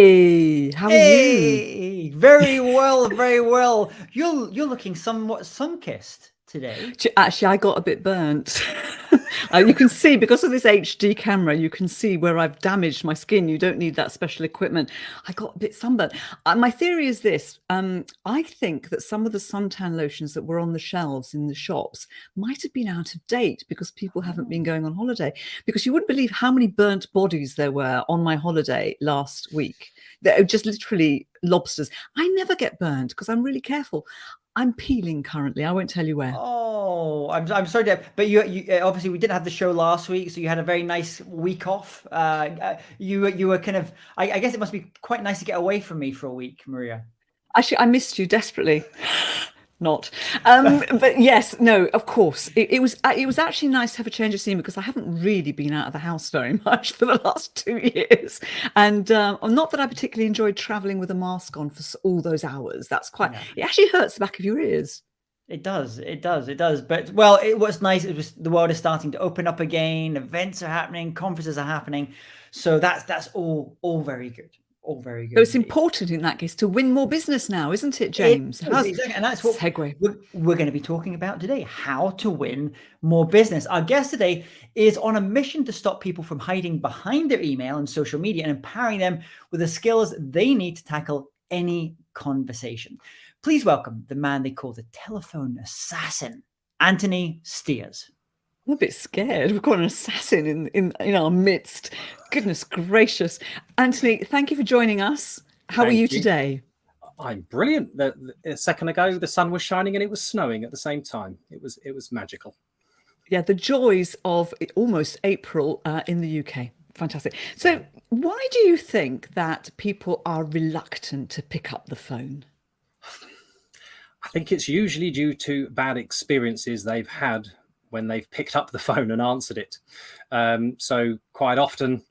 Hey, how are you? Hey, very well, very well. You're looking somewhat sun-kissed today. Actually, I got a bit burnt. You can see because of this HD camera, you can see where I've damaged my skin. You don't need that special equipment. I got a bit sunburned. My theory is this. I think that some of the suntan lotions that were on the shelves in the shops might have been out of date because people haven't been going on holiday. Because you wouldn't believe how many burnt bodies there were on my holiday last week. They're just literally lobsters. I never get burned because I'm really careful. I'm peeling currently. I won't tell you where. Oh, I'm sorry, Deb, but you obviously we didn't have the show last week, so you had a very nice week off. You were kind of I guess it must be quite nice to get away from me for a week, Maria. Actually, I missed you desperately. Not, but yes, no, of course, it was actually nice to have a change of scene because I haven't really been out of the house very much for the last 2 years, and not that I particularly enjoyed traveling with a mask on for all those hours. That's quite. Yeah. It actually hurts the back of your ears. It does, it does, it does. But well, it was nice. It was the world is starting to open up again. Events are happening, conferences are happening. So that's all very good. All very So good it's indeed. important in that case to win more business now, isn't it, It James? is, How's exactly, and that's what segue? we're going to be talking about today: how to win more business. Our guest today is on a mission to stop people from hiding behind their email and social media and empowering them with the skills they need to tackle any conversation. Please welcome the man they call the telephone assassin, Anthony Stears. I'm a bit scared. We've got an assassin in our midst. Goodness gracious. Anthony, thank you for joining us. How are you Thank you. today? I'm brilliant. A second ago, the sun was shining and it was snowing at the same time. It was magical. Yeah, the joys of almost April in the UK. Fantastic. So, why do you think that people are reluctant to pick up the phone? I think it's usually due to bad experiences they've had when they've picked up the phone and answered it. So quite often,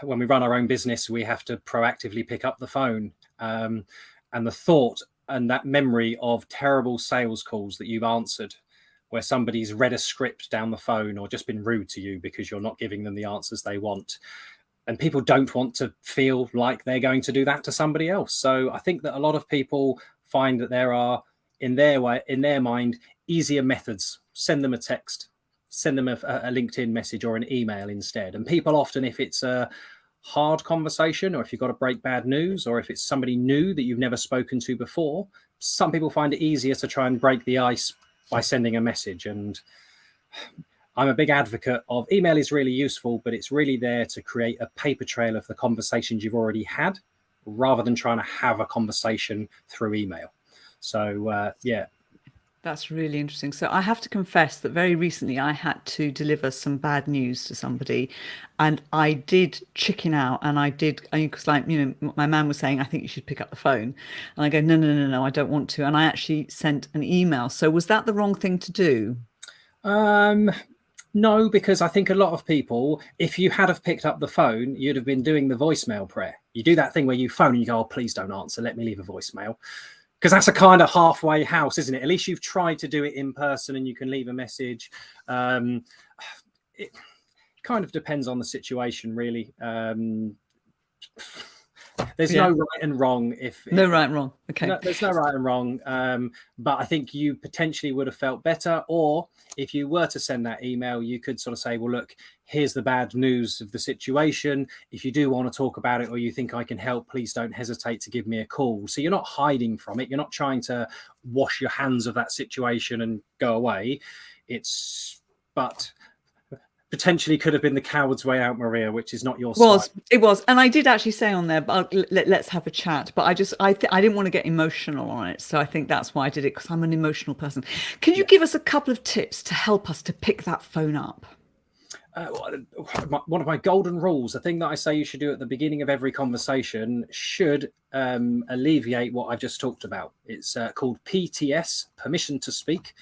when we run our own business, we have to proactively pick up the phone. And the thought and that memory of terrible sales calls that you've answered, where somebody's read a script down the phone or just been rude to you because you're not giving them the answers they want. And people don't want to feel like they're going to do that to somebody else. So I think that a lot of people find that there are, in their mind, easier methods. Send them a text, send them a LinkedIn message or an email instead. And people often, if it's a hard conversation or if you've got to break bad news or if it's somebody new that you've never spoken to before, some people find it easier to try and break the ice by sending a message. And I'm a big advocate of email is really useful, but it's really there to create a paper trail of the conversations you've already had rather than trying to have a conversation through email. So, yeah. That's really interesting. So I have to confess that very recently I had to deliver some bad news to somebody, and I did chicken out, and because my man was saying, I think you should pick up the phone, and I go, no, I don't want to, and I actually sent an email. So was that the wrong thing to do? No, because I think a lot of people, if you had have picked up the phone, you'd have been doing the voicemail prayer. You do that thing where you phone and you go, oh, please don't answer, let me leave a voicemail. Because that's a kind of halfway house, isn't it? At least you've tried to do it in person and you can leave a message. It kind of depends on the situation, really. There's no right and wrong. No right and wrong. Okay. There's no right and wrong. But I think you potentially would have felt better. Or if you were to send that email, you could sort of say, well, look, here's the bad news of the situation. If you do want to talk about it or you think I can help, please don't hesitate to give me a call. So you're not hiding from it. You're not trying to wash your hands of that situation and go away. But potentially could have been the coward's way out, Maria, which is not your style. It was, and I did actually say on there, but let's have a chat. But I didn't want to get emotional on it, so I think that's why I did it, because I'm an emotional person. Can you give us a couple of tips to help us to pick that phone up? One of my golden rules, the thing that I say you should do at the beginning of every conversation, should alleviate what I've just talked about. It's called PTS, permission to speak.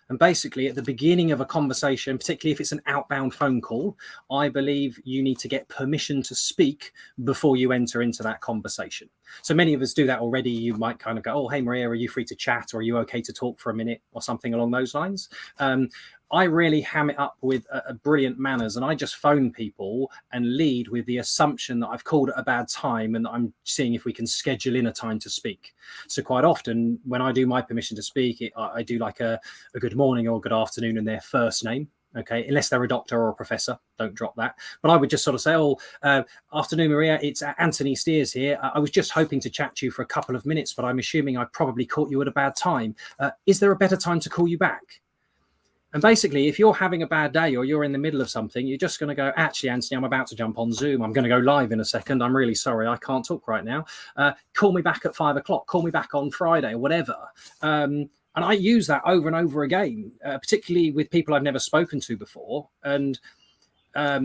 And basically, at the beginning of a conversation, particularly if it's an outbound phone call, I believe you need to get permission to speak before you enter into that conversation. So many of us do that already. You might kind of go, oh, hey, Maria, are you free to chat? Or are you okay to talk for a minute or something along those lines? I really ham it up with a brilliant manners, and I just phone people and lead with the assumption that I've called at a bad time and that I'm seeing if we can schedule in a time to speak. So quite often when I do my permission to speak, I do like a good morning or good afternoon in their first name. Okay, unless they're a doctor or a professor, don't drop that. But I would just sort of say, afternoon, Maria, it's Anthony Stears here. I was just hoping to chat to you for a couple of minutes, but I'm assuming I probably caught you at a bad time. Is there a better time to call you back? And basically, if you're having a bad day or you're in the middle of something, you're just going to go, actually, Anthony, I'm about to jump on Zoom. I'm going to go live in a second. I'm really sorry. I can't talk right now. Call me back at 5 o'clock. Call me back on Friday or whatever. And I use that over and over again, particularly with people I've never spoken to before. And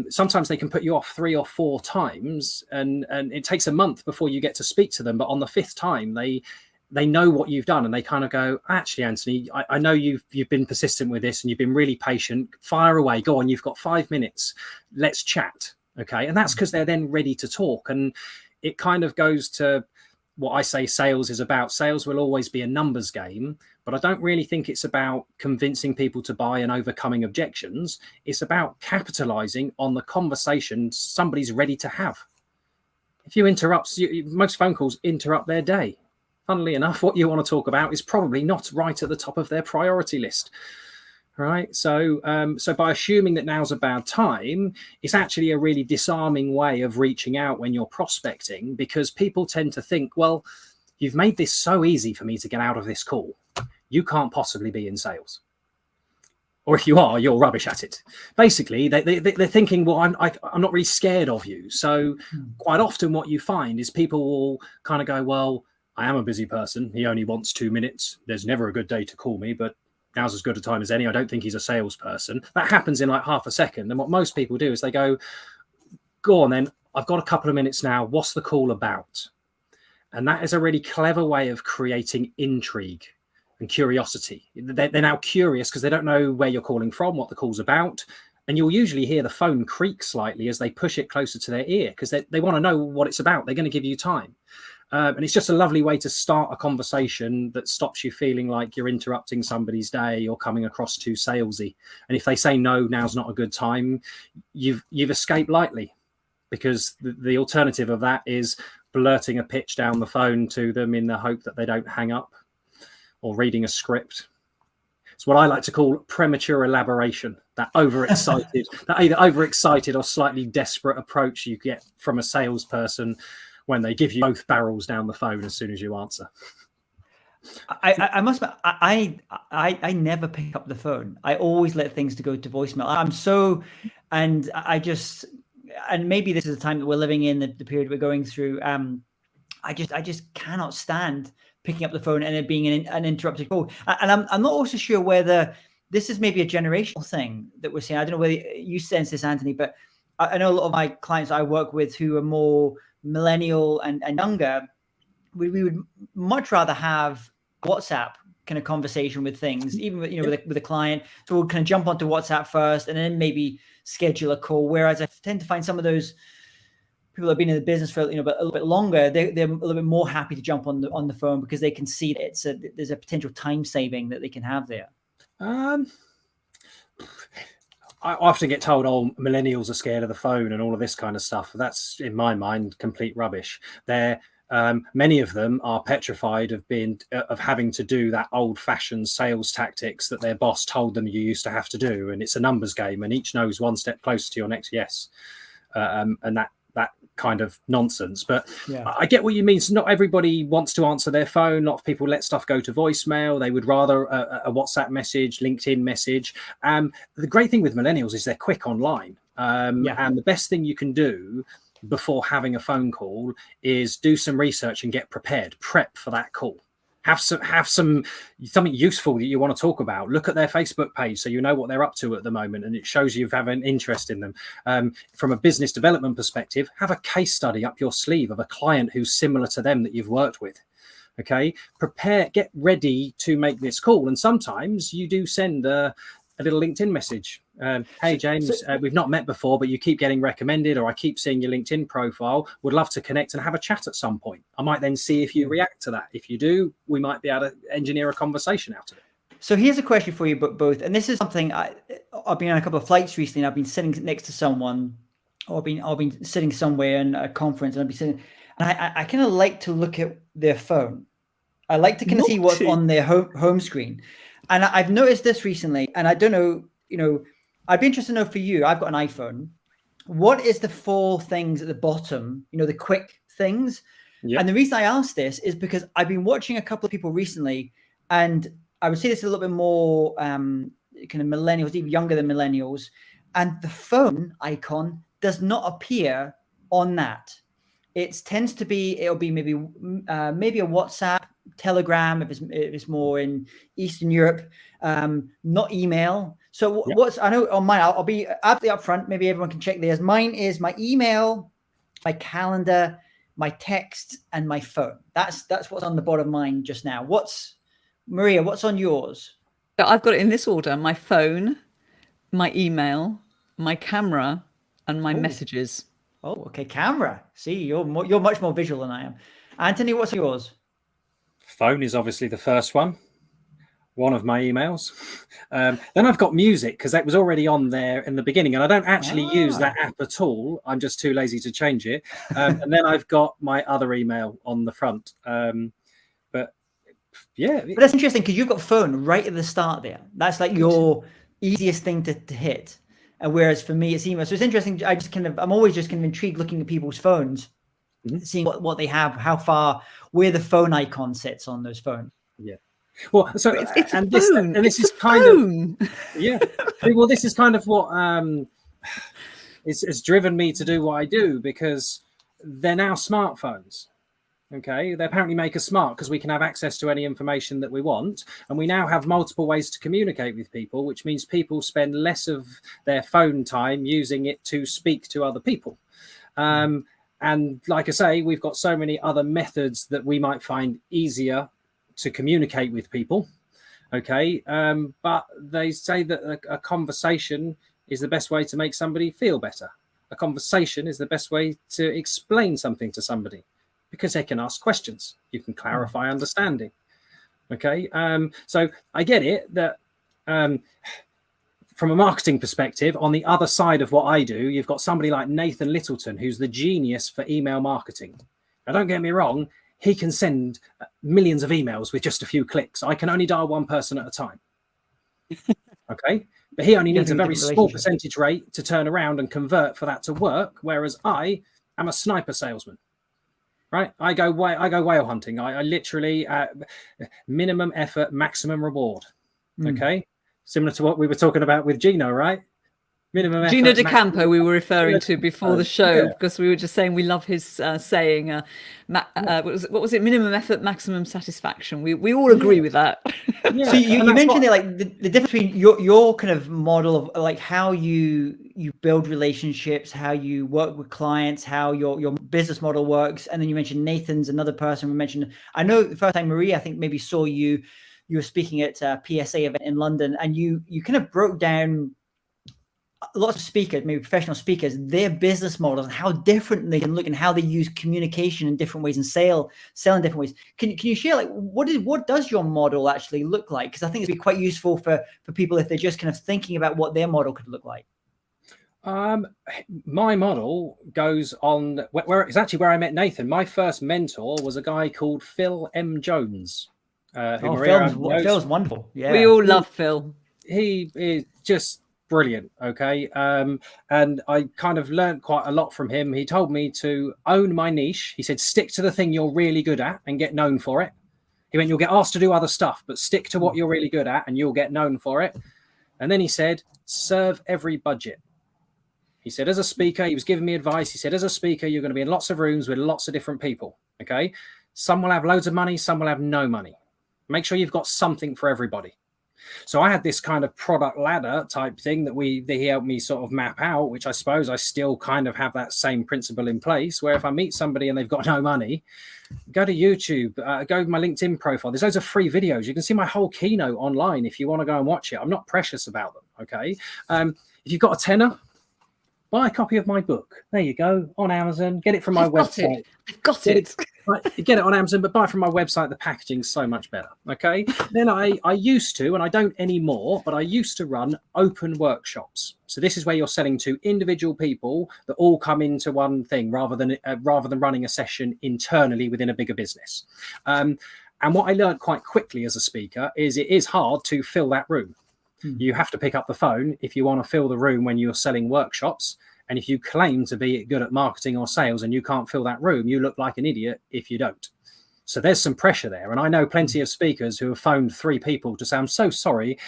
sometimes they can put you off 3 or 4 times, and it takes a month before you get to speak to them. But on the 5th time, they know what you've done, and they kind of go, actually, Anthony, I know you've been persistent with this and you've been really patient. Fire away. Go on. You've got 5 minutes. Let's chat. Okay. And that's because they're then ready to talk. And it kind of goes to what I say sales is about. Sales will always be a numbers game, but I don't really think it's about convincing people to buy and overcoming objections. It's about capitalizing on the conversation somebody's ready to have. If you interrupt, most phone calls interrupt their day. Funnily enough, what you want to talk about is probably not right at the top of their priority list. Right. So by assuming that now's a bad time, it's actually a really disarming way of reaching out when you're prospecting, because people tend to think, well, you've made this so easy for me to get out of this call. You can't possibly be in sales. Or if you are, you're rubbish at it. Basically, they're thinking, well, I'm not really scared of you. So quite often what you find is people will kind of go, well, I am a busy person. He only wants 2 minutes. There's never a good day to call me, but now's as good a time as any. I don't think he's a salesperson. That happens in like half a second. And what most people do is they go on then, I've got a couple of minutes now. What's the call about? And that is a really clever way of creating intrigue and curiosity. They're now curious because they don't know where you're calling from, what the call's about. And you'll usually hear the phone creak slightly as they push it closer to their ear because they want to know what it's about. They're going to give you time. And it's just a lovely way to start a conversation that stops you feeling like you're interrupting somebody's day or coming across too salesy. And if they say, no, now's not a good time, you've escaped lightly, because the alternative of that is blurting a pitch down the phone to them in the hope that they don't hang up, or reading a script. It's what I like to call premature elaboration, that overexcited, that either overexcited or slightly desperate approach you get from a salesperson when they give you both barrels down the phone as soon as you answer. I must admit, I never pick up the phone. I always let things to go to voicemail. And maybe this is the time that we're living in, the period we're going through. I just cannot stand picking up the phone and it being an interrupted call. And I'm not also sure whether this is maybe a generational thing that we're seeing. I don't know whether you sense this, Anthony, but I know a lot of my clients I work with who are more millennial and younger, we would much rather have WhatsApp kind of conversation with things, even with, with a client. So we'll kind of jump onto WhatsApp first and then maybe schedule a call. Whereas I tend to find some of those people that have been in the business for a little bit longer, they're a little bit more happy to jump on the phone because they can see that there's a potential time saving that they can have there. I often get told, oh, millennials are scared of the phone and all of this kind of stuff. That's, in my mind, complete rubbish. Many of them are petrified of having to do that old-fashioned sales tactics that their boss told them you used to have to do. And it's a numbers game, and each knows one step closer to your next yes. And that kind of nonsense. But yeah. I get what you mean. So not everybody wants to answer their phone. A lot of people let stuff go to voicemail. They would rather a WhatsApp message, LinkedIn message. The great thing with millennials is they're quick online. And the best thing you can do before having a phone call is do some research and get prepared. Prep for that call. Have something useful that you want to talk about. Look at their Facebook page so you know what they're up to at the moment, and it shows you have an interest in them. From a business development perspective, have a case study up your sleeve of a client who's similar to them that you've worked with. Okay, prepare, get ready to make this call, and sometimes you do send a little LinkedIn message. Hey, James, we've not met before, but you keep getting recommended, or I keep seeing your LinkedIn profile. Would love to connect and have a chat at some point. I might then see if you react to that. If you do, we might be able to engineer a conversation out of it. So here's a question for you both, and this is something I've been on a couple of flights recently. And I've been sitting next to someone, or I've been sitting somewhere in a conference, and I've been sitting, and I kind of like to look at their phone. I like to kind of see what's on their home screen, and I've noticed this recently. And I don't know, I'd be interested to know for you. I've got an iPhone. What is the 4 things at the bottom? The quick things. Yep. And the reason I asked this is because I've been watching a couple of people recently, and I would say this is a little bit more kind of millennials, even younger than millennials, and the phone icon does not appear on that. It tends to be, it'll be maybe a WhatsApp, Telegram if it's more in Eastern Europe, not email. So I know on mine, I'll be absolutely upfront. Maybe everyone can check theirs. Mine is my email, my calendar, my text, and my phone. That's what's on the bottom of mine just now. Maria, what's on yours? I've got it in this order: my phone, my email, my camera, and my messages. Oh, okay. Camera. See, you're much more visual than I am. Anthony, what's yours? Phone is obviously the first one of my emails. Then I've got music, because that was already on there in the beginning, and I don't actually use that app at all. I'm just too lazy to change it. And then I've got my other email on the front. But that's interesting, because you've got phone right at the start there. That's like your easiest thing to hit. And whereas for me, it's email. So it's interesting. I'm always just kind of intrigued looking at people's phones, seeing what they have, where the phone icon sits on those phones. Yeah. Well, so it's and a phone. This is kind of Well, this is kind of what it's driven me to do what I do, because they're now smartphones. Okay, they apparently make us smart because we can have access to any information that we want, and we now have multiple ways to communicate with people, which means people spend less of their phone time using it to speak to other people. And like I say, we've got so many other methods that we might find easier to communicate with people. Okay, but they say that a conversation is the best way to make somebody feel better. A conversation is the best way to explain something to somebody, because they can ask questions. You can clarify understanding. Okay, so I get it that from a marketing perspective, on the other side of what I do, you've got somebody like Nathan Littleton, who's the genius for email marketing. Now, don't get me wrong, he can send millions of emails with just a few clicks. I can only dial one person at a time. Okay, but he only needs a very small percentage rate to turn around and convert for that to work, whereas I am a sniper salesman. Right, I go whale hunting. I literally minimum effort, maximum reward. Okay, similar to what we were talking about with Gino, right? Minimum Gino effort, DeCampo, we were referring to before the show, because we were just saying we love his saying. What was it? Minimum effort, maximum satisfaction. We all agree with that. So you mentioned there, like the difference between your kind of model of like how you build relationships, how you work with clients, how your business model works, and then you mentioned Nathan's another person we mentioned. I know the first time Maria, I think maybe saw you were speaking at a PSA event in London, and you kind of broke down lots of speakers, maybe professional speakers, their business models and how different they can look and how they use communication in different ways and sell in different ways. Can you share, like, what does your model actually look like? Because I think it'd be quite useful for people if they're just kind of thinking about what their model could look like. My model goes on where it's actually where I met Nathan. My first mentor was a guy called Phil M. Jones. Phil's wonderful. Yeah, we all love Phil. He is just brilliant. Okay, and I kind of learned quite a lot from him. He told me to own my niche. He said, stick to the thing you're really good at and get known for it. He went, you'll get asked to do other stuff, but stick to what you're really good at and you'll get known for it. And then he said, serve every budget. He said, as a speaker, he was giving me advice. He said, as a speaker, you're going to be in lots of rooms with lots of different people. Okay, some will have loads of money, some will have no money. Make sure you've got something for everybody. So I had this kind of product ladder type thing that he helped me sort of map out, which I suppose I still kind of have that same principle in place, where if I meet somebody and they've got no money, go to YouTube, go to my LinkedIn profile. There's loads of free videos. You can see my whole keynote online if you want to go and watch it. I'm not precious about them. Okay. If you've got a tenner, buy a copy of my book. There you go, on Amazon. Get it from my website. I've got it. Right, you get it on Amazon, but buy it from my website. The packaging's so much better. Okay. Then I used to, and I don't anymore, but I used to run open workshops. So this is where you're selling to individual people that all come into one thing, rather than running a session internally within a bigger business. And what I learned quite quickly as a speaker is it is hard to fill that room. You have to pick up the phone if you want to fill the room when you're selling workshops. And if you claim to be good at marketing or sales and you can't fill that room, you look like an idiot if you don't. So there's some pressure there. And I know plenty of speakers who have phoned 3 people to say, I'm so sorry,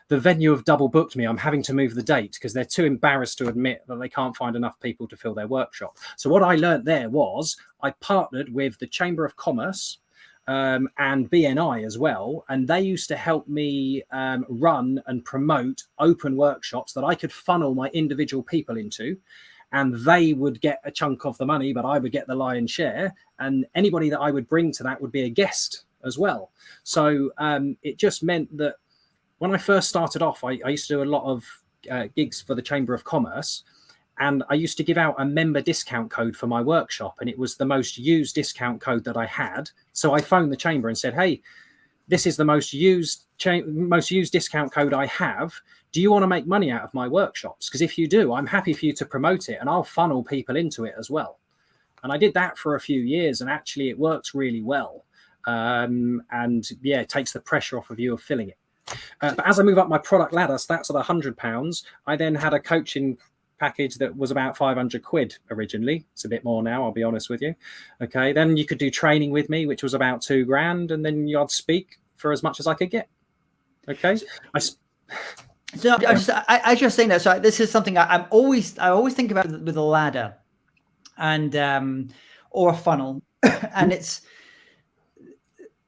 the venue have double booked me. I'm having to move the date, because they're too embarrassed to admit that they can't find enough people to fill their workshop. So what I learned there was I partnered with the Chamber of Commerce and BNI as well, and they used to help me run and promote open workshops that I could funnel my individual people into, and they would get a chunk of the money, but I would get the lion's share, and anybody that I would bring to that would be a guest as well. So it just meant that when I first started off, I used to do a lot of gigs for the Chamber of Commerce, and I used to give out a member discount code for my workshop, and it was the most used discount code that I had. So I phoned the chamber and said, hey, this is the most used discount code I have. Do you want to make money out of my workshops? Because if you do, I'm happy for you to promote it, and I'll funnel people into it as well. And I did that for a few years, and actually it works really well. And yeah, it takes the pressure off of you of filling it. But as I move up my product ladder, so that's at £100, I then had a coaching package that was about 500 quid originally. It's a bit more now, I'll be honest with you. Okay, then you could do training with me, which was about 2 grand, and then I'd speak for as much as I could get. Okay, so I just saying that. So this is something I always think about with a ladder, and or a funnel, and it's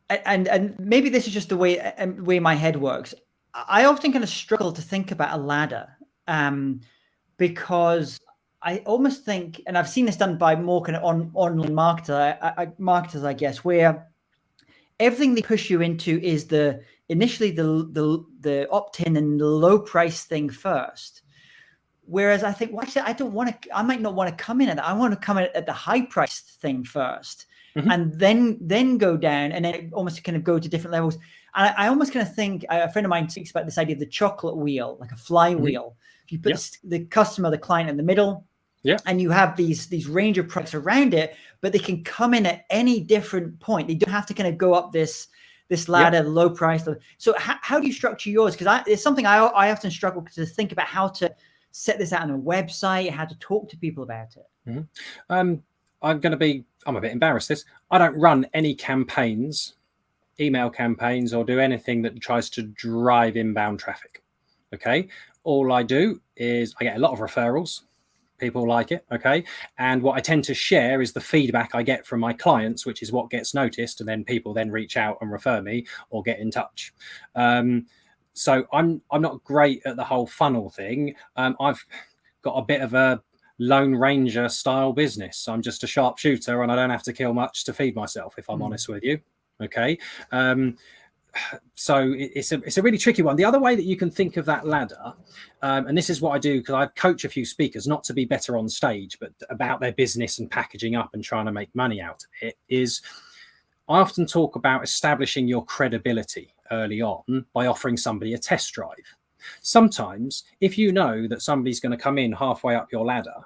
and maybe this is just the way my head works. I often kind of struggle to think about a ladder. Because I almost think, and I've seen this done by more kind of online marketers, I guess, where everything they push you into is initially the opt-in and the low price thing first. Whereas I think, well, actually, I might not want to come in at that. I want to come in at the high priced thing first, and then go down, and then almost kind of go to different levels. And I almost kind of think, a friend of mine speaks about this idea of the chocolate wheel, like a flywheel. You put the customer, the client in the middle, and you have these range of products around it, but they can come in at any different point. They don't have to kind of go up this ladder, low price. So how do you structure yours? Because it's something I often struggle to think about, how to set this out on a website, how to talk to people about it. I'm a bit embarrassed. I don't run any campaigns, email campaigns, or do anything that tries to drive inbound traffic. Okay. All I do is I get a lot of referrals. People like it. Okay. And what I tend to share is the feedback I get from my clients, which is what gets noticed. And then people then reach out and refer me or get in touch. So I'm not great at the whole funnel thing. I've got a bit of a Lone Ranger style business. I'm just a sharpshooter, and I don't have to kill much to feed myself, if I'm honest with you. Okay. So it's a really tricky one. The other way that you can think of that ladder, and this is what I do because I coach a few speakers, not to be better on stage, but about their business and packaging up and trying to make money out of it, is I often talk about establishing your credibility early on by offering somebody a test drive. Sometimes if you know that somebody's going to come in halfway up your ladder,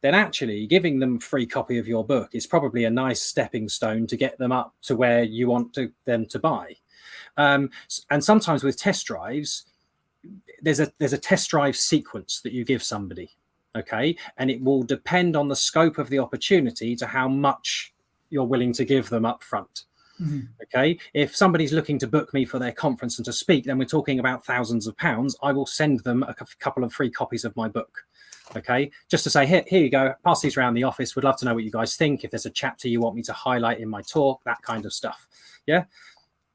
then actually giving them a free copy of your book is probably a nice stepping stone to get them up to where you want them to buy. And sometimes with test drives, there's a test drive sequence that you give somebody, okay? And it will depend on the scope of the opportunity to how much you're willing to give them up front. Okay, if somebody's looking to book me for their conference and to speak, then we're talking about thousands of pounds. I will send them a couple of free copies of my book. Okay, just to say, here you go, pass these around the office. Would love to know what you guys think. If there's a chapter you want me to highlight in my talk, that kind of stuff. Yeah,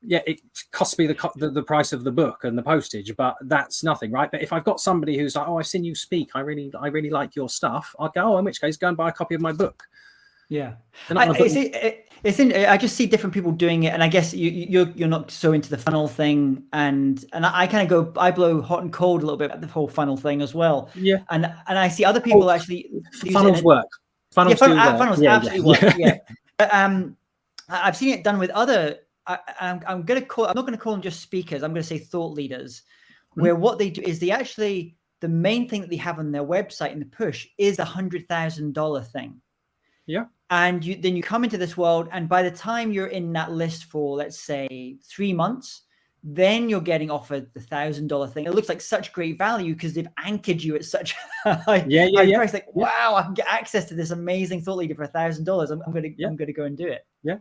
it costs me the price of the book and the postage, but that's nothing, right? But if I've got somebody who's like, oh, I've seen you speak, I really like your stuff, I'll go, oh, in which case, go and buy a copy of my book. Yeah, I just see different people doing it, and I guess you're not so into the funnel thing, and I kind of I blow hot and cold a little bit at the whole funnel thing as well. Yeah, and I see other people actually funnels work. Funnels absolutely work. Yeah. I've seen it done with other. I'm not going to call them just speakers. I'm going to say thought leaders, where what they do is the main thing that they have on their website in the push is the $100,000 thing. Yeah. And then you come into this world, and by the time you're in that list for, let's say, 3 months, then you're getting offered the $1,000 thing. It looks like such great value because they've anchored you at such a high price. Like, wow, I can get access to this amazing thought leader for $1,000. I'm going to go and do it. Yeah.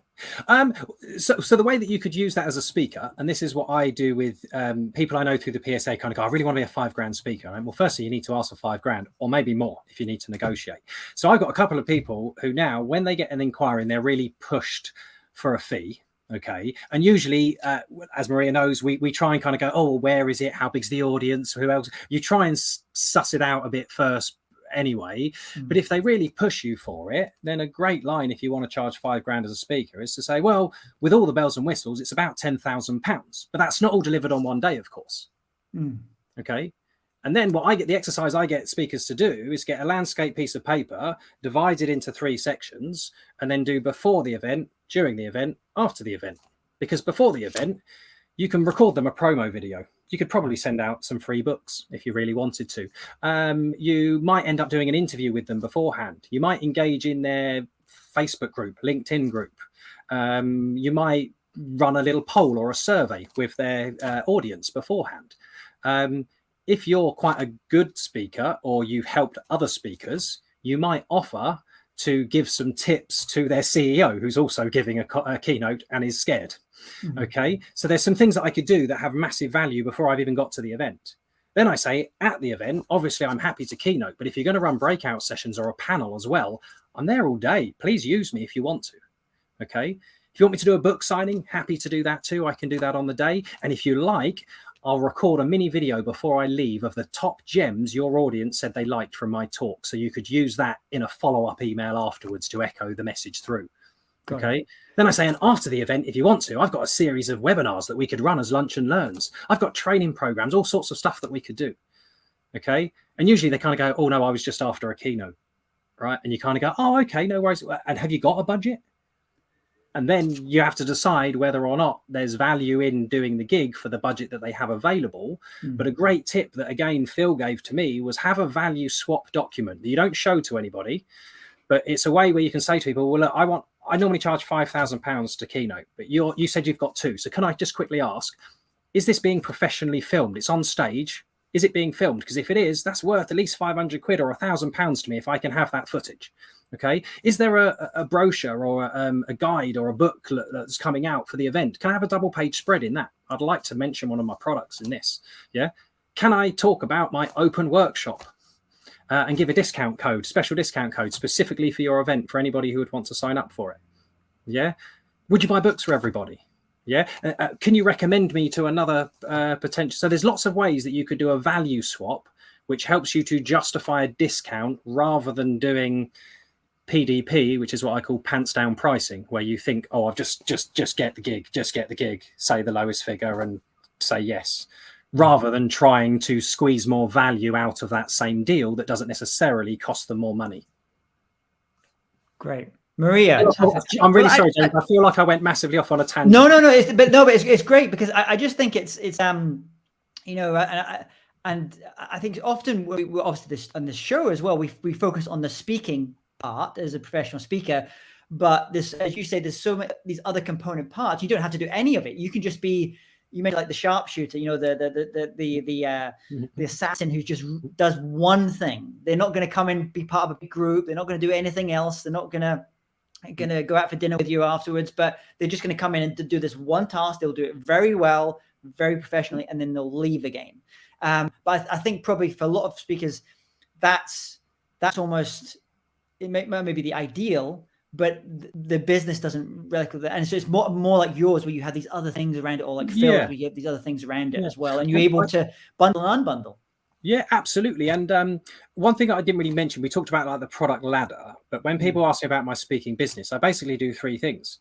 So the way that you could use that as a speaker, and this is what I do with people I know through the PSA, kind of go, I really want to be a $5,000 speaker. Right? Well, firstly, you need to ask for $5,000 or maybe more if you need to negotiate. So I've got a couple of people who now, when they get an inquiry and they're really pushed for a fee, okay, and usually, as Maria knows, we try and kind of go, oh, where is it? How big's the audience? Who else? You try and suss it out a bit first anyway. But if they really push you for it, then a great line, if you want to charge $5,000 as a speaker, is to say, well, with all the bells and whistles, it's about £10,000. But that's not all delivered on one day, of course. Okay. And then the exercise I get speakers to do is get a landscape piece of paper, divide it into 3 sections, and then do before the event, during the event, after the event. Because before the event, you can record them a promo video. You could probably send out some free books if you really wanted to. You might end up doing an interview with them beforehand. You might engage in their Facebook group, LinkedIn group. You might run a little poll or a survey with their audience beforehand. If you're quite a good speaker or you've helped other speakers, you might offer to give some tips to their CEO who's also giving a keynote and is scared. Okay, so there's some things that I could do that have massive value before I've even got to the event. Then I say at the event, obviously I'm happy to keynote, but if you're going to run breakout sessions or a panel as well, I'm there all day. Please use me if you want to. Okay, if you want me to do a book signing, happy to do that too. I can do that on the day. And if you like, I'll record a mini video before I leave of the top gems your audience said they liked from my talk. So you could use that in a follow-up email afterwards to echo the message through. Okay. Then I say, and after the event, if you want to, I've got a series of webinars that we could run as lunch and learns. I've got training programs, all sorts of stuff that we could do. Okay. And usually they kind of go, oh no, I was just after a keynote. Right. And you kind of go, oh, okay, no worries. And have you got a budget? And then you have to decide whether or not there's value in doing the gig for the budget that they have available. But a great tip that, again, Phil gave to me was have a value swap document that you don't show to anybody, but it's a way where you can say to people, well, look, I normally charge £5,000 to keynote, but you said you've got 2. So can I just quickly ask, is this being professionally filmed? It's on stage. Is it being filmed? Because if it is, that's worth at least £500 or £1,000 to me if I can have that footage. Okay. Is there a brochure or a guide or a book that's coming out for the event? Can I have a double page spread in that? I'd like to mention one of my products in this. Yeah. Can I talk about my open workshop and give a discount code, special discount code specifically for your event for anybody who would want to sign up for it? Yeah. Would you buy books for everybody? Yeah. Can you recommend me to another potential? So there's lots of ways that you could do a value swap, which helps you to justify a discount rather than doing PDP, which is what I call pants down pricing, where you think, oh, I've just get the gig, say the lowest figure and say yes, rather than trying to squeeze more value out of that same deal that doesn't necessarily cost them more money. Great. Maria. I'm really sorry, James. I feel like I went massively off on a tangent. No. But it's great because I just think it's you know, and I think often we obviously on this show as well, we focus on the speaking part as a professional speaker, but this, as you say, there's so many these other component parts. You don't have to do any of it. You can just be, you mentioned like the sharpshooter, you know, the assassin who just does one thing. They're not going to come and be part of a big group. They're not going to do anything else. They're not going to go out for dinner with you afterwards, but they're just going to come in and do this one task. They'll do it very well, very professionally, and then they'll leave again. But I think probably for a lot of speakers, that's almost, it may be the ideal, but the business doesn't really, and so it's more like yours, where you have these other things around it, or like Phil, where you have these other things around it as well, and you're able to bundle and unbundle. Yeah, absolutely. And one thing I didn't really mention, we talked about like the product ladder, but when people ask me about my speaking business, I basically do 3 things,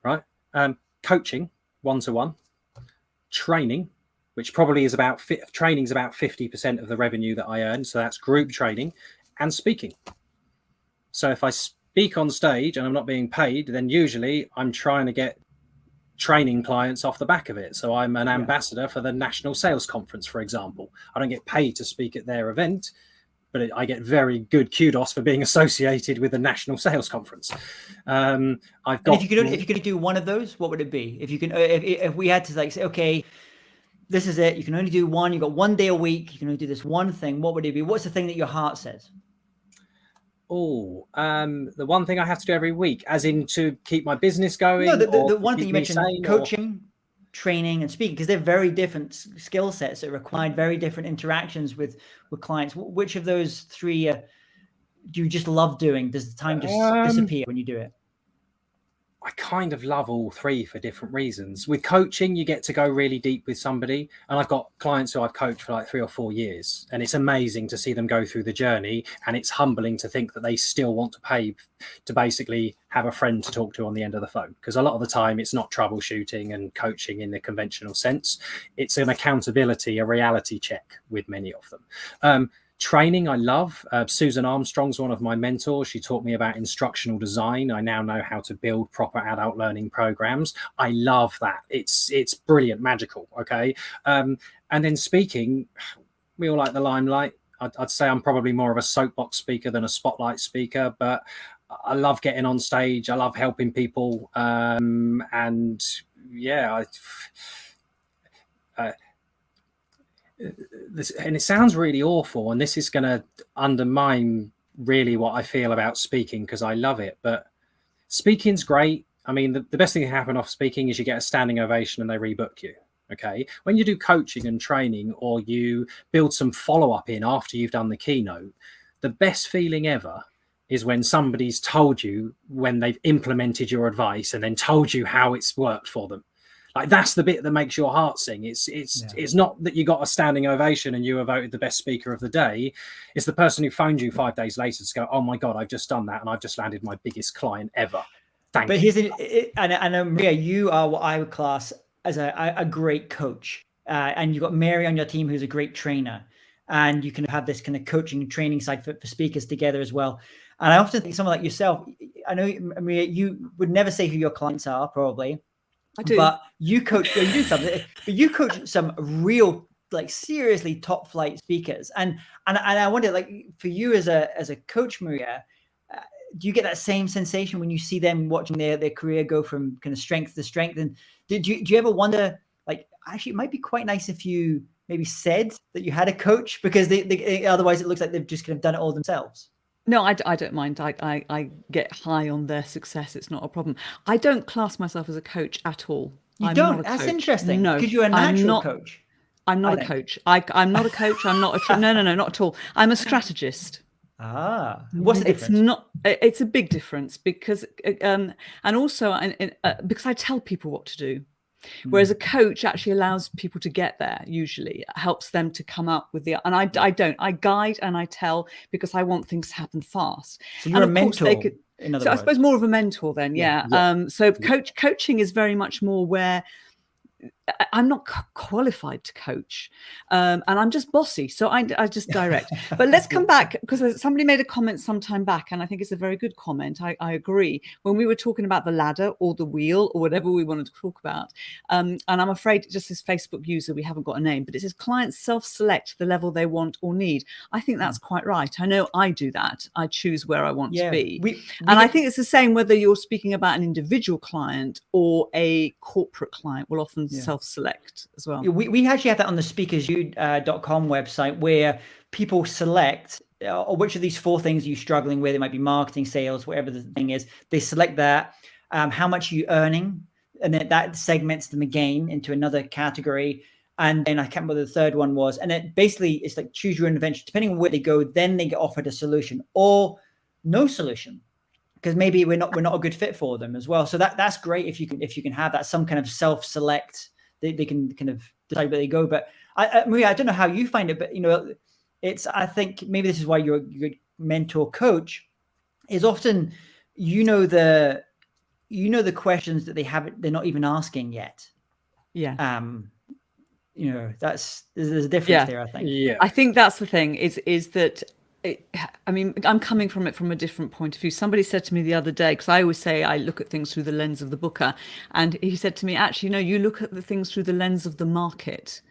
right? Coaching, one-to-one, training, which probably is about training is about 50% of the revenue that I earn. So that's group training and speaking. So if I speak on stage and I'm not being paid, then usually I'm trying to get training clients off the back of it. So I'm an ambassador for the National Sales Conference, for example. I don't get paid to speak at their event, but I get very good kudos for being associated with the National Sales Conference. I've got. And if you could do one of those, what would it be? If you can, if we had to like say, okay, this is it. You can only do one. You've got 1 day a week. You can only do this one thing. What would it be? What's the thing that your heart says? Oh, the one thing I have to do every week, as in to keep my business going. No, the one thing you mentioned, coaching, training, and speaking, because they're very different skill sets that require very different interactions with clients. Which of those three do you just love doing? Does the time just disappear when you do it? I kind of love all three for different reasons. With coaching, you get to go really deep with somebody. And I've got clients who I've coached for like 3 or 4 years. And it's amazing to see them go through the journey. And it's humbling to think that they still want to pay to basically have a friend to talk to on the end of the phone. Because a lot of the time it's not troubleshooting and coaching in the conventional sense. It's an accountability, a reality check with many of them. Training, I love. Susan Armstrong's one of my mentors. She taught me about instructional design. I now know how to build proper adult learning programs. I love that. It's brilliant, magical. Okay. And then speaking, we all like the limelight. I'd say I'm probably more of a soapbox speaker than a spotlight speaker, but I love getting on stage. I love helping people. And yeah, and it sounds really awful, and this is going to undermine really what I feel about speaking, because I love it, but speaking's great. I mean, the best thing that can happen off speaking is you get a standing ovation and they rebook you. Okay. When you do coaching and training, or you build some follow-up in after you've done the keynote, the best feeling ever is when somebody's told you, when they've implemented your advice and then told you how it's worked for them. Like, that's the bit that makes your heart sing. It's not that you got a standing ovation and you were voted the best speaker of the day. It's the person who phoned you 5 days later to go, oh my God, I've just done that and I've just landed my biggest client ever. Thank you. And Maria, you are what I would class as a great coach. And you've got Mary on your team, who's a great trainer. And you can have this kind of coaching and training side for speakers together as well. And I often think someone like yourself, I know, Maria, you would never say who your clients are, probably. I do. But you coach, you do something, but you coach some real, like, seriously top flight speakers. And I wonder, like, for you as a coach, Maria, do you get that same sensation when you see them watching their career go from kind of strength to strength? And do you ever wonder, like, actually, it might be quite nice if you maybe said that you had a coach, because they otherwise it looks like they've just kind of done it all themselves? No, I don't mind. I get high on their success. It's not a problem. I don't class myself as a coach at all. You don't? That's interesting. No, because you're a natural coach. I'm not a coach. I'm not a coach. I'm not a no, not at all. I'm a strategist. What's the difference? It's a big difference, because and also because I tell people what to do. Whereas a coach actually allows people to get there, usually. It helps them to come up with the, and I don't. I guide and I tell, because I want things to happen fast. So you're a mentor, in other words. I suppose more of a mentor then, yeah. So coaching is very much more where I'm not qualified to coach, and I'm just bossy, so I just direct. But let's come back, because somebody made a comment some time back, and I think it's a very good comment. I agree. When we were talking about the ladder or the wheel or whatever we wanted to talk about, and I'm afraid it just says Facebook user, we haven't got a name, but it says clients self-select the level they want or need. I think that's quite right. I know I do that. I choose where I want to be. I think it's the same whether you're speaking about an individual client or a corporate client will often self-select as well. We actually have that on the speakersu.com website, where people select which of these 4 things you're struggling with. It might be marketing, sales, whatever the thing is. They select that, how much you're earning, and then that segments them again into another category. And then I can't remember what the third one was. And then basically it's like choose your own adventure. Depending on where they go, then they get offered a solution or no solution, because maybe we're not a good fit for them as well. So that's great if you can have that, some kind of self-select. They can kind of decide where they go. But Maria, I don't know how you find it, but I think maybe this is why you're a good mentor coach, is often the questions that they're not even asking yet. Yeah. There's a difference there, I think. Yeah. I think that's the thing is that I mean, I'm coming from it from a different point of view. Somebody said to me the other day, because I always say I look at things through the lens of the booker, and he said to me, actually, no, you look at the things through the lens of the market.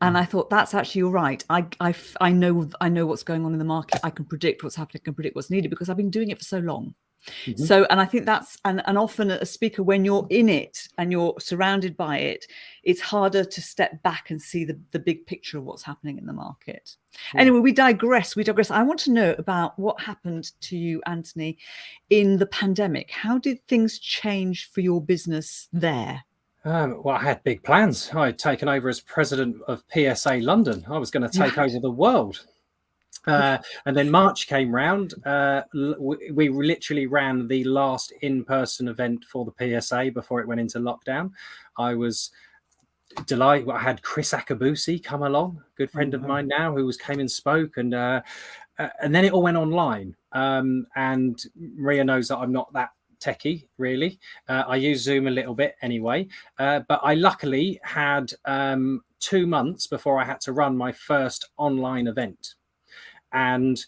And I thought, that's actually, you're right. I know what's going on in the market. I can predict what's happening, I can predict what's needed, because I've been doing it for so long. So, and I think that's, and often a speaker, when you're in it and you're surrounded by it, it's harder to step back and see the big picture of what's happening in the market. Anyway, we digress. I want to know about what happened to you, Anthony, in the pandemic. How did things change for your business there? Well, I had big plans. I had taken over as president of PSA London. I was going to take over the world. And then March came round. We literally ran the last in-person event for the PSA before it went into lockdown. I was delighted. I had Chris Akabusi come along, good friend of mine now, who came and spoke, and then it all went online. And Maria knows that I'm not that techie, really. I use Zoom a little bit anyway, but I luckily had 2 months before I had to run my first online event. And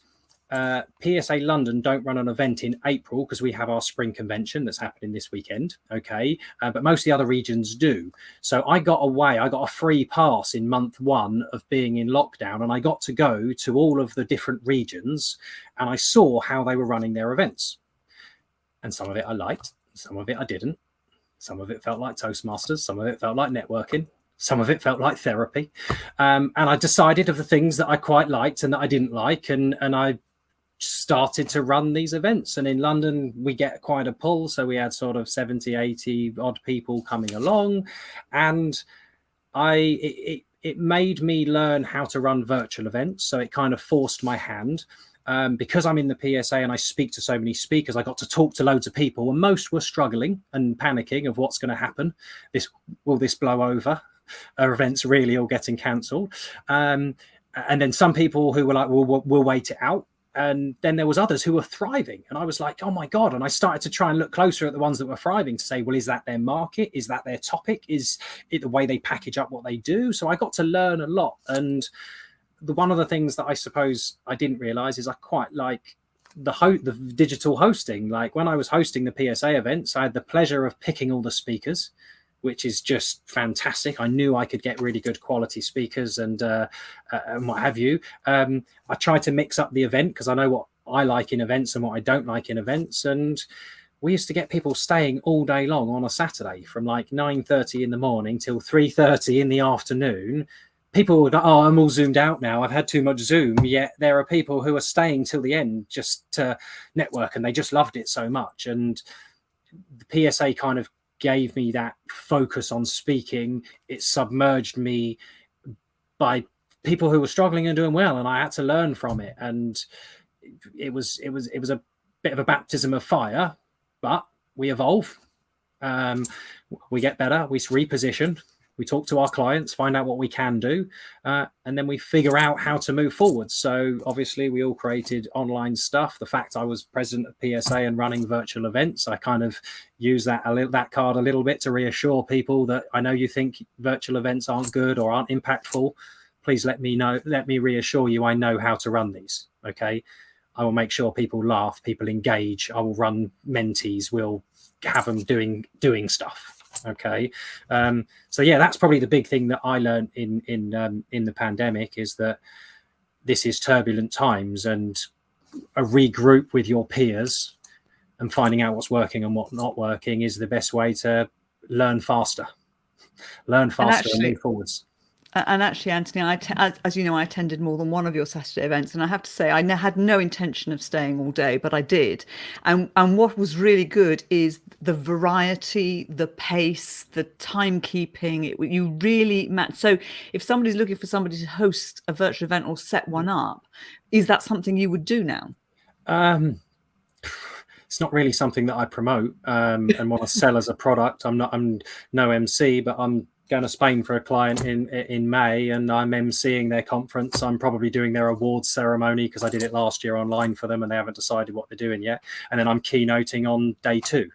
PSA London don't run an event in April because we have our spring convention that's happening this weekend. Okay. But most of the other regions do. So I got a free pass in month 1 of being in lockdown, and I got to go to all of the different regions, and I saw how they were running their events. And some of it I liked, some of it I didn't. Some of it felt like Toastmasters, some of it felt like networking. Some of it felt like therapy. And I decided of the things that I quite liked and that I didn't like. And I started to run these events. And in London, we get quite a pull. So we had sort of 70, 80 odd people coming along. And it made me learn how to run virtual events. So it kind of forced my hand. Because I'm in the PSA and I speak to so many speakers, I got to talk to loads of people, and most were struggling and panicking of what's going to happen. Will this blow over? Are events really all getting cancelled? And then some people who were like, we'll wait it out. And then there was others who were thriving. And I was like, oh my God. And I started to try and look closer at the ones that were thriving to say, well, is that their market? Is that their topic? Is it the way they package up what they do? So I got to learn a lot. And one of the things that I suppose I didn't realize is I quite like the digital hosting. Like when I was hosting the PSA events, I had the pleasure of picking all the speakers, which is just fantastic. I knew I could get really good quality speakers and what have you. I tried to mix up the event because I know what I like in events and what I don't like in events. And we used to get people staying all day long on a Saturday from like 9:30 in the morning till 3:30 in the afternoon. People would go, oh, I'm all zoomed out now. I've had too much Zoom. Yet there are people who are staying till the end just to network, and they just loved it so much. And the PSA kind of gave me that focus on speaking. It submerged me by people who were struggling and doing well, and I had to learn from it. And it was a bit of a baptism of fire, but we evolve. We get better. We reposition. We talk to our clients, find out what we can do, and then we figure out how to move forward. So obviously we all created online stuff. The fact I was president of PSA and running virtual events, I kind of use that card a little bit to reassure people that I know you think virtual events aren't good or aren't impactful. Please let me know. Let me reassure you I know how to run these. Okay. I will make sure people laugh, people engage. I will run mentees. We'll have them doing stuff. Okay. So yeah, that's probably the big thing that I learned in the pandemic, is that this is turbulent times, and a regroup with your peers and finding out what's working and what's not working is the best way to learn faster and move forwards. And actually, Anthony, as you know, I attended more than one of your Saturday events, and I have to say, I had no intention of staying all day, but I did. And what was really good is the variety, the pace, the timekeeping. You really match. So, if somebody's looking for somebody to host a virtual event or set one up, is that something you would do now? It's not really something that I promote and want to sell as a product. I'm no MC, but I'm going to Spain for a client in May, and I'm emceeing their conference. I'm probably doing their awards ceremony because I did it last year online for them, and they haven't decided what they're doing yet. And then I'm keynoting on day 2.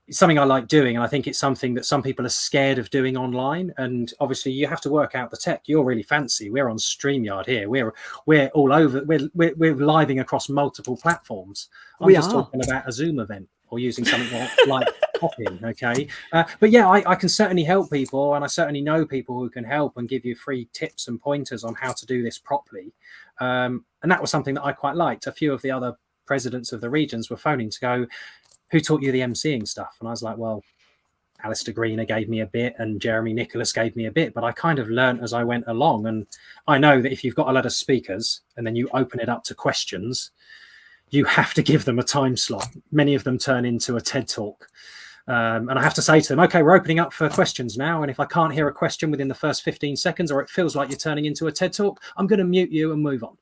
it's something I like doing, and I think it's something that some people are scared of doing online. And obviously, you have to work out the tech. You're really fancy. We're on StreamYard here. We're all over. We're living across multiple platforms. I'm just talking about a Zoom event or using something like Hopin. Okay, but yeah, I can certainly help people, and I certainly know people who can help and give you free tips and pointers on how to do this properly. And that was something that I quite liked. A few of the other presidents of the regions were phoning to go, who taught you the emceeing stuff? And I was like, well, Alistair Greener gave me a bit and Jeremy Nicholas gave me a bit, but I kind of learned as I went along. And I know that if you've got a lot of speakers and then you open it up to questions, you have to give them a time slot. Many of them turn into a TED talk. And I have to say to them, okay, we're opening up for questions now. And if I can't hear a question within the first 15 seconds, or it feels like you're turning into a TED talk, I'm going to mute you and move on.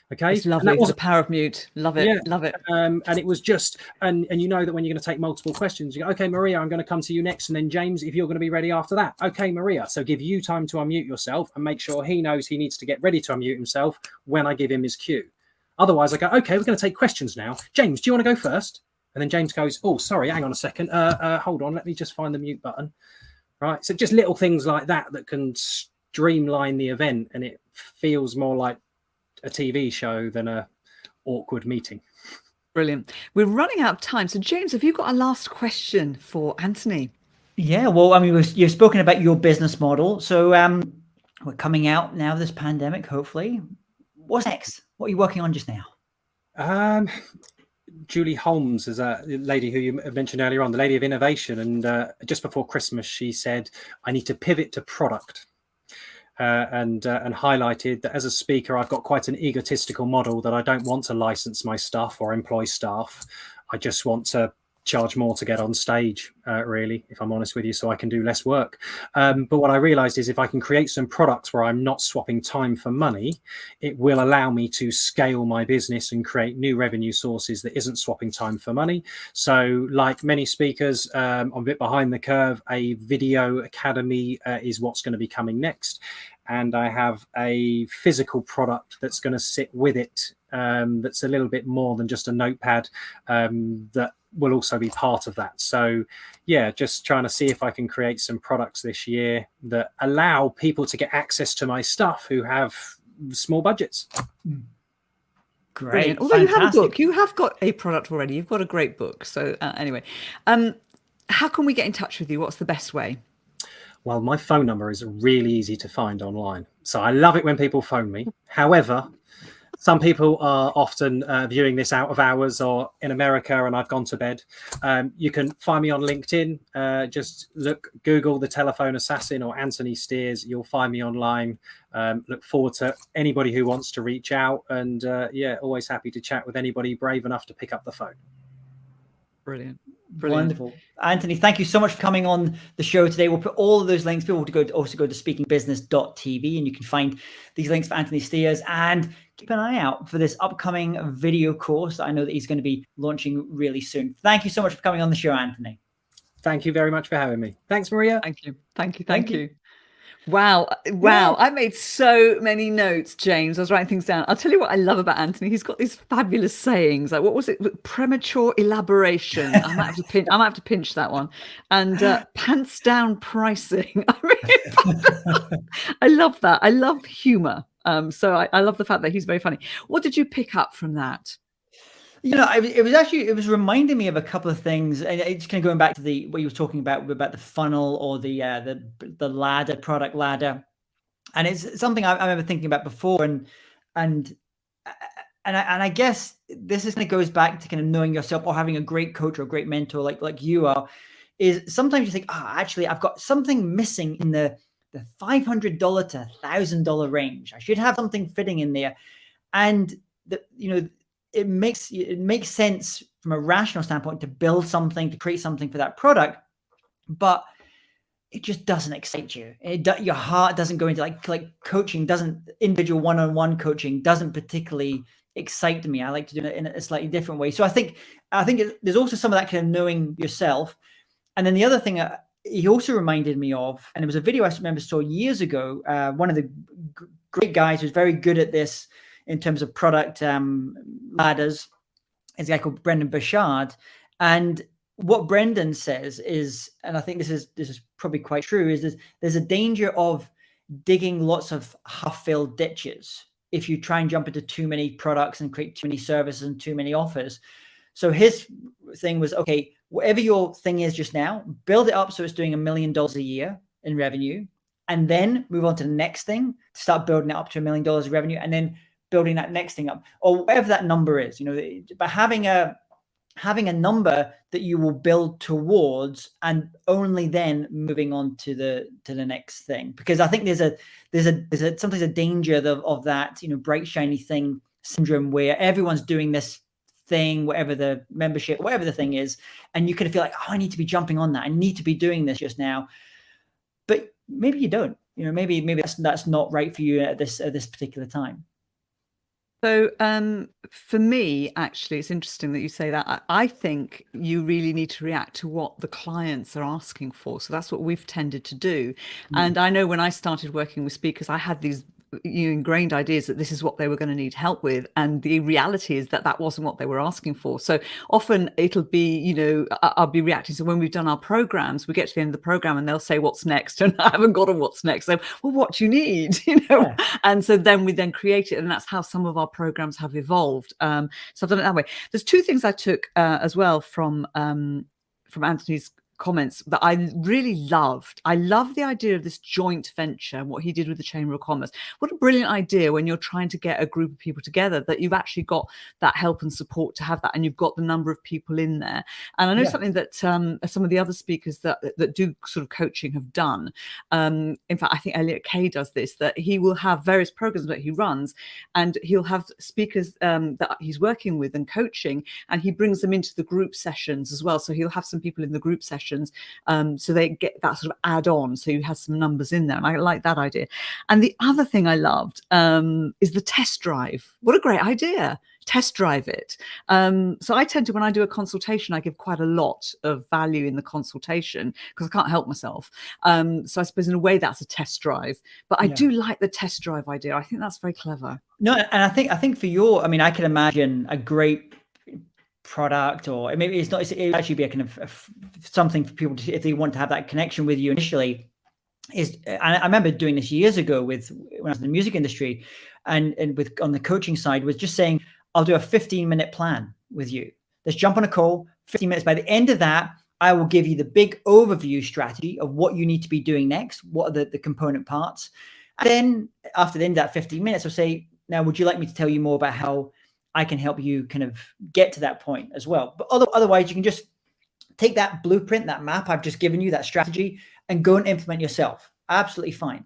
Okay, it's lovely. The power of mute. Love it. Yeah. Love it. And it was just, and you know that when you're going to take multiple questions, you go, okay, Maria, I'm going to come to you next, and then James, if you're going to be ready after that. Okay, Maria. So give you time to unmute yourself and make sure he knows he needs to get ready to unmute himself when I give him his cue. Otherwise, I go, okay, we're going to take questions now. James, do you want to go first? And then James goes, oh, sorry, hang on a second. Hold on, let me just find the mute button. Right. So just little things like that can streamline the event, and it feels more like a TV show than a awkward meeting. Brilliant. We're running out of time. So James, have you got a last question for Anthony? Yeah, well, I mean, you've spoken about your business model. So we're coming out now of this pandemic, hopefully. What's next? What are you working on just now? Julie Holmes is a lady who you mentioned earlier on, the lady of innovation. And just before Christmas, she said, I need to pivot to product. And highlighted that as a speaker, I've got quite an egotistical model that I don't want to license my stuff or employ staff. I just want to charge more to get on stage, really, if I'm honest with you, so I can do less work. But what I realized is if I can create some products where I'm not swapping time for money, it will allow me to scale my business and create new revenue sources that isn't swapping time for money. So like many speakers, I'm a bit behind the curve. A video academy is what's going to be coming next. And I have a physical product that's going to sit with it, that's a little bit more than just a notepad, that will also be part of that. So yeah, just trying to see if I can create some products this year that allow people to get access to my stuff who have small budgets. Great. Brilliant. Although you have a book, you have got a product already. You've got a great book. So anyway, how can we get in touch with you? What's the best way? Well, my phone number is really easy to find online. So I love it when people phone me. However, some people are often viewing this out of hours or in America and I've gone to bed. You can find me on LinkedIn. Just Google the Telephone Assassin or Anthony Stears. You'll find me online. Look forward to anybody who wants to reach out. And yeah, always happy to chat with anybody brave enough to pick up the phone. Brilliant. Wonderful. Anthony, thank you so much for coming on the show today. We'll put all of those links. People to also go to speakingbusiness.tv and you can find these links for Anthony Stears, and keep an eye out for this upcoming video course. I know that he's going to be launching really soon. Thank you so much for coming on the show, Anthony. Thank you very much for having me. Thanks, Maria. Thank you. Thank you. Wow. Yeah. I made so many notes, James. I was writing things down. I'll tell you what I love about Anthony. He's got these fabulous sayings. Like, what was it? Premature elaboration. I might have to pinch that one. And pants down pricing. I love that. I love humor. So I love the fact that he's very funny. What did you pick up from that? You know, it was reminding me of a couple of things, and it's kind of going back to what you were talking about the funnel or the ladder, product ladder, and it's something I remember thinking about before, and I guess this is kind of goes back to kind of knowing yourself or having a great coach or a great mentor like you are. Is sometimes you think, actually, I've got something missing in the $500 to $1,000 range. I should have something fitting in there, and it makes sense from a rational standpoint to build something, to create something for that product, but it just doesn't excite you. Your heart doesn't go into like coaching individual one-on-one coaching doesn't particularly excite me. I like to do it in a slightly different way. So I think there's also some of that kind of knowing yourself. And then the other thing he also reminded me of, and it was a video I remember saw years ago, one of the great guys who's very good at this in terms of product ladders, is a guy called Brendan Burchard. And what Brendan says is, and I think this is probably quite true, is there's a danger of digging lots of half-filled ditches if you try and jump into too many products and create too many services and too many offers. So his thing was, okay, whatever your thing is just now, build it up so it's doing $1 million a year in revenue, and then move on to the next thing, start building it up to $1 million of revenue, and then building that next thing up, or whatever that number is, but having a number that you will build towards, and only then moving on to the next thing. Because I think there's sometimes a danger of that, bright shiny thing syndrome, where everyone's doing this thing, whatever the membership, whatever the thing is, and you kind of feel like, oh, I need to be jumping on that, I need to be doing this just now. But maybe you don't. Maybe that's not right for you at this particular time. So for me, actually, it's interesting that you say that. I think you really need to react to what the clients are asking for. So that's what we've tended to do. And I know when I started working with speakers, I had these ingrained ideas that this is what they were going to need help with, and the reality is that that wasn't what they were asking for. So often it'll be, I'll be reacting. So when we've done our programs, we get to the end of the program and they'll say, what's next? And I haven't got a what's next. So, well, what do you need? Yeah. And so then we then create it, and that's how some of our programs have evolved. So I've done it that way. There's two things I took as well from Anthony's comments that I really loved. I love the idea of this joint venture and what he did with the Chamber of Commerce. What a brilliant idea when you're trying to get a group of people together, that you've actually got that help and support to have that, and you've got the number of people in there. And I know something that some of the other speakers that do sort of coaching have done. In fact, I think Elliot Kay does this, that he will have various programs that he runs, and he'll have speakers that he's working with and coaching, and he brings them into the group sessions as well. So he'll have some people in the group sessions, so they get that sort of add on, so you have some numbers in there, and I like that idea. And the other thing I loved is the test drive. What a great idea. Test drive it. So I tend to, when I do a consultation, I give quite a lot of value in the consultation because I can't help myself. So I suppose in a way that's a test drive, but I do like the test drive idea. I think that's very clever. No, and I think for your, I can imagine a great product, or maybe it's not, it actually be a kind of something for people to, if they want to have that connection with you initially. I remember doing this years ago when I was in the music industry, and with on the coaching side, was just saying, I'll do a 15-minute plan with you. Let's jump on a call, 15 minutes. By the end of that, I will give you the big overview strategy of what you need to be doing next. What are the component parts? And then after the end of that 15 minutes, I'll say, now, would you like me to tell you more about how I can help you kind of get to that point as well? But otherwise, you can just take that blueprint, that map I've just given you, that strategy, and go and implement yourself. Absolutely fine.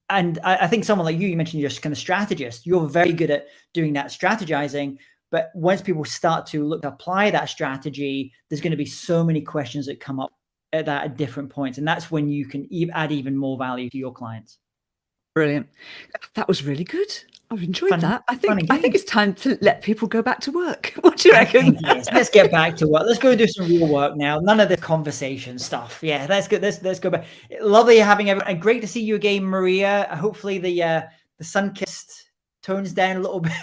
And I think someone like you mentioned you're just kind of strategist. You're very good at doing that strategizing. But once people start to look to apply that strategy, there's going to be so many questions that come up at different points. And that's when you can add even more value to your clients. Brilliant. That was really good. I've enjoyed that. I think it's time to let people go back to work. What do you reckon? Yes, let's get back to work. Let's go do some real work now. None of the conversation stuff. Yeah, let's go back. Lovely having everyone, and great to see you again, Maria. Hopefully the sun-kissed tones down a little bit.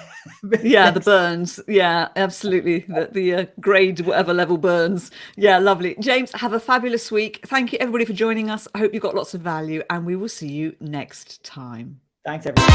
Yeah, the burns. Yeah, absolutely. The grade, whatever level burns. Yeah, lovely. James, have a fabulous week. Thank you, everybody, for joining us. I hope you got lots of value, and we will see you next time. Thanks, everybody.